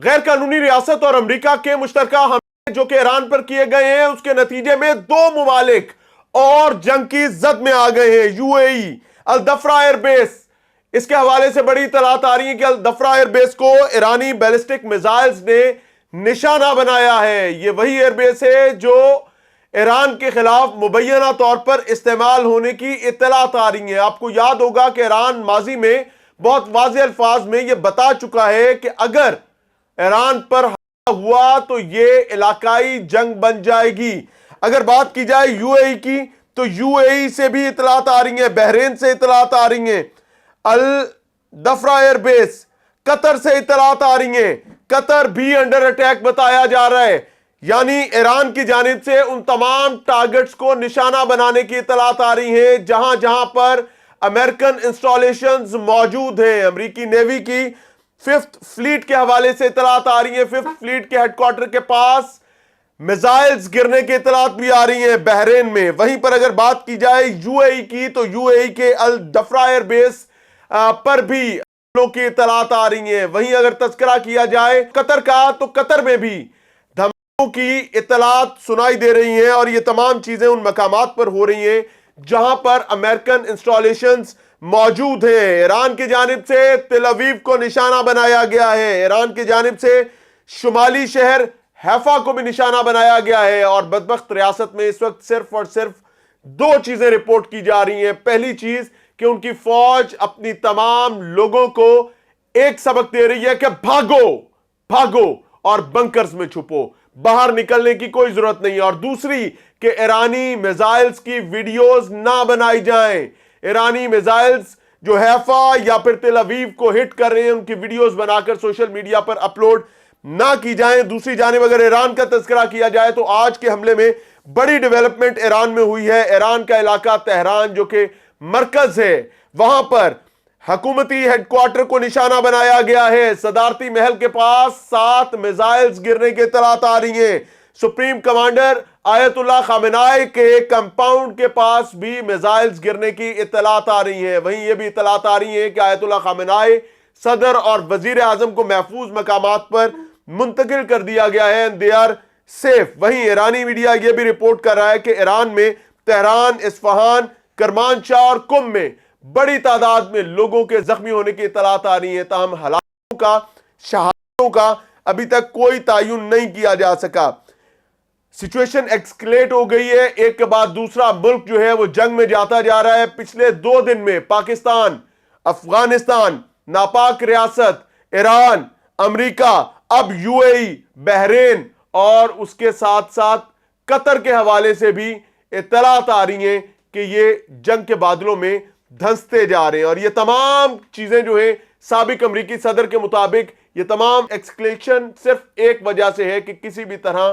غیر قانونی ریاست اور امریکہ کے مشترکہ حملے جو کہ ایران پر کیے گئے ہیں، اس کے نتیجے میں دو ممالک اور جنگ کی زد میں آ گئے ہیں۔ You a E الدفرہ air base, اس کے حوالے سے بڑی اطلاعات آ رہی ہیں کہ الدفرہ ایئر بیس کو ایرانی بیلسٹک میزائلز نے نشانہ بنایا ہے۔ یہ وہی ایئر بیس ہے جو ایران کے خلاف مبینہ طور پر استعمال ہونے کی اطلاعات آ رہی ہیں۔ آپ کو یاد ہوگا کہ ایران ماضی میں بہت واضح الفاظ میں یہ بتا چکا ہے کہ اگر ایران پر حملہ ہوا تو یہ علاقائی جنگ بن جائے گی۔ اگر بات کی جائے یو اے ای کی تو یو اے ای سے بھی اطلاعات آ رہی ہیں، بحرین سے اطلاعات آ رہی ہیں، الدفرہ ایئر بیس، قطر سے اطلاعات آ رہی ہیں۔ قطر بھی انڈر اٹیک بتایا جا رہا ہے، یعنی ایران کی جانب سے ان تمام ٹارگٹس کو نشانہ بنانے کی اطلاعات آ رہی ہیں جہاں جہاں پر امریکن انسٹالیشنز موجود ہیں۔ امریکی نیوی کی ففتھ فلیٹ کے حوالے سے اطلاعات آ رہی ہیں، ففتھ فلیٹ کے ہیڈ کوارٹر کے پاس میزائلز گرنے کی اطلاعات بھی آ رہی ہیں بحرین میں۔ وہیں پر اگر بات کی جائے یو اے ای کی تو یو اے ای کے الدفرہ ایئر بیس پر بھی حملوں کی اطلاعات آ رہی ہیں۔ وہیں اگر تذکرہ کیا جائے قطر کا تو قطر میں بھی دھماکوں کی اطلاعات سنائی دے رہی ہیں، اور یہ تمام چیزیں ان مقامات پر ہو رہی ہیں جہاں پر امریکن انسٹالیشنز موجود ہیں۔ ایران کی جانب سے تل اویو کو نشانہ بنایا گیا ہے، ایران کی جانب سے شمالی شہر حیفا کو بھی نشانہ بنایا گیا ہے، اور بدبخت ریاست میں اس وقت صرف اور صرف دو چیزیں رپورٹ کی جا رہی ہیں۔ پہلی چیز کہ ان کی فوج اپنی تمام لوگوں کو ایک سبق دے رہی ہے کہ بھاگو بھاگو اور بنکرز میں چھپو، باہر نکلنے کی کوئی ضرورت نہیں۔ اور دوسری کہ ایرانی میزائلز کی ویڈیوز نہ بنائی جائیں، ایرانی میزائلز جو حیفا یا پھر تل اویو کو ہٹ کر رہے ہیں ان کی ویڈیوز بنا کر سوشل میڈیا پر اپلوڈ نہ کی جائیں۔ دوسری جانب اگر ایران کا تذکرہ کیا جائے تو آج کے حملے میں بڑی ڈیولپمنٹ ایران میں ہوئی ہے۔ ایران کا علاقہ تہران جو کہ مرکز ہے، وہاں پر حکومتی ہیڈ کوارٹر کو نشانہ بنایا گیا ہے۔ صدارتی محل کے پاس 7 میزائلز گرنے کی اطلاعات آ رہی ہیں۔ سپریم کمانڈر آیت اللہ خامنائی کے کمپاؤنڈ کے پاس بھی میزائلز گرنے کی اطلاعات آ رہی ہیں۔ وہیں یہ بھی اطلاعات آ رہی ہیں کہ آیت اللہ خامنائی صدر اور وزیر اعظم کو محفوظ مقامات پر منتقل کر دیا گیا ہے، and they are safe۔ وہیں ایرانی میڈیا یہ بھی رپورٹ کر رہا ہے کہ ایران میں تہران، اصفہان، کرمانشاہ اور قم میں بڑی تعداد میں لوگوں کے زخمی ہونے کی اطلاعات آ رہی ہیں، تاہم ہلاکتوں کا، شہادتوں کا ابھی تک کوئی تعین نہیں کیا جا سکا۔ سچویشن ایکسکلیٹ ہو گئی ہے، ایک کے بعد دوسرا ملک جو ہے وہ جنگ میں جاتا جا رہا ہے۔ پچھلے 2 دن میں پاکستان، افغانستان، ناپاک ریاست، ایران، امریکہ، اب یو اے ای، بحرین اور اس کے ساتھ ساتھ قطر کے حوالے سے بھی اطلاعات آ رہی ہیں کہ یہ جنگ کے بادلوں میں دھنستے جا رہے ہیں۔ اور یہ تمام چیزیں جو ہیں سابق امریکی صدر کے مطابق یہ تمام ایکسکلیشن صرف ایک وجہ سے ہے کہ کسی بھی طرح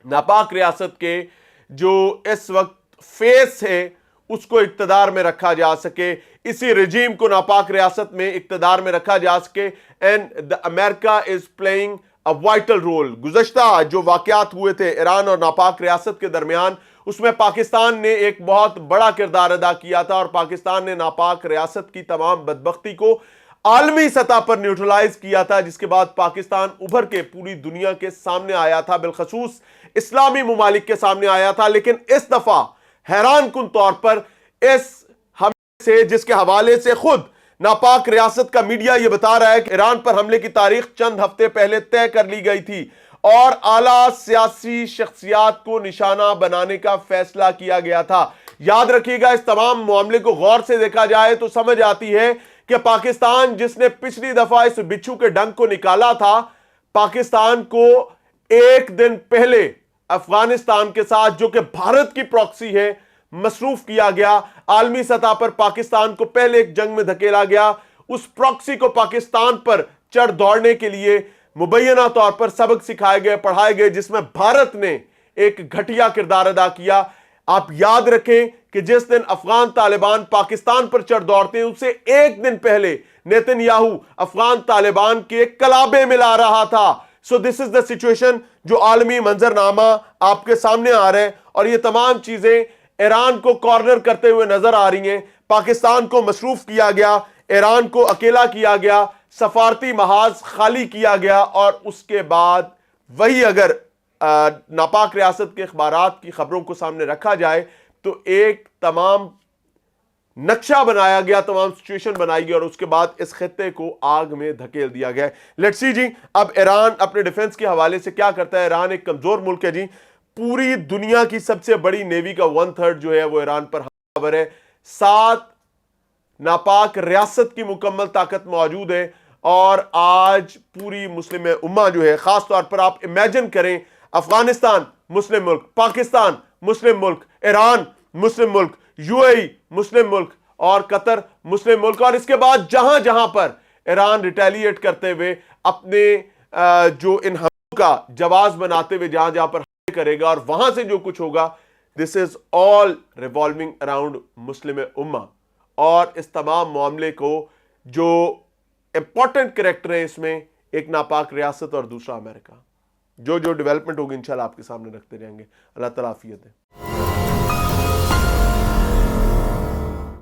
ناپاک ریاست کے جو اس وقت فیس ہے اس کو اقتدار میں رکھا جا سکے، اسی رجیم کو ناپاک ریاست میں اقتدار میں رکھا جا سکے۔ And America is playing a vital role. گزشتہ جو واقعات ہوئے تھے ایران اور ناپاک ریاست کے درمیان، اس میں پاکستان نے ایک بہت بڑا کردار ادا کیا تھا، اور پاکستان نے ناپاک ریاست کی تمام بدبختی کو عالمی سطح پر نیوٹرلائز کیا تھا، جس کے بعد پاکستان ابھر کے پوری دنیا کے سامنے آیا تھا، بالخصوص اسلامی ممالک کے سامنے آیا تھا۔ لیکن اس دفعہ حیران کن طور پر اس حملے سے، جس کے حوالے سے خود ناپاک ریاست کا میڈیا یہ بتا رہا ہے کہ ایران پر حملے کی تاریخ چند ہفتے پہلے طے کر لی گئی تھی اور اعلیٰ سیاسی شخصیات کو نشانہ بنانے کا فیصلہ کیا گیا تھا۔ یاد رکھیے گا، اس تمام معاملے کو غور سے دیکھا جائے تو سمجھ آتی ہے کہ پاکستان جس نے پچھلی دفعہ اس بچھو کے ڈنک کو نکالا تھا، پاکستان کو ایک دن پہلے افغانستان کے ساتھ جو کہ بھارت کی پراکسی ہے مصروف کیا گیا۔ عالمی سطح پر پاکستان کو پہلے ایک جنگ میں دھکیلا گیا، اس پراکسی کو پاکستان پر چڑھ دوڑنے کے لیے مبینہ طور پر سبق سکھائے گئے، پڑھائے گئے، جس میں بھارت نے ایک گھٹیا کردار ادا کیا۔ آپ یاد رکھیں کہ جس دن افغان طالبان پاکستان پر چڑھ دوڑتے ہیں، اس سے ایک دن پہلے نیتن یاہو افغان طالبان کے کلابے ملا رہا تھا۔ سو دس از دا سچویشن جو عالمی منظرنامہ آپ کے سامنے آ رہا ہے، اور یہ تمام چیزیں ایران کو کارنر کرتے ہوئے نظر آ رہی ہیں۔ پاکستان کو مصروف کیا گیا، ایران کو اکیلا کیا گیا، سفارتی محاذ خالی کیا گیا اور اس کے بعد وہی اگر ناپاک ریاست کے اخبارات کی خبروں کو سامنے رکھا جائے تو ایک تمام نقشہ بنایا گیا، تمام سچویشن بنائی گئی اور اس کے بعد اس خطے کو آگ میں دھکیل دیا گیا۔ لیٹس سی جی اب ایران اپنے ڈیفنس کے حوالے سے کیا کرتا ہے۔ ایران ایک کمزور ملک ہے جی، پوری دنیا کی سب سے بڑی نیوی کا 1/3 جو ہے وہ ایران پر حاوی ہے، 7 ناپاک ریاست کی مکمل طاقت موجود ہے، اور آج پوری مسلم امہ جو ہے، خاص طور پر آپ امیجن کریں افغانستان مسلم ملک، پاکستان مسلم ملک، ایران مسلم ملک، یو اے ای مسلم ملک اور قطر مسلم ملک، اور اس کے بعد جہاں جہاں پر ایران ریٹیلیٹ کرتے ہوئے اپنے جو ان حملوں کا جواز بناتے ہوئے جہاں جہاں پر حملے کرے گا اور وہاں سے جو کچھ ہوگا، دس از آل ریوالونگ اراؤنڈ مسلم امہ۔ اور اس تمام معاملے کو جو امپورٹنٹ کریکٹر ہیں اس میں، ایک ناپاک ریاست اور دوسرا امریکہ، جو ڈیولپمنٹ ہوگی انشاءاللہ آپ کے سامنے رکھتے رہیں گے۔ اللہ تعالیٰ عافیت دے۔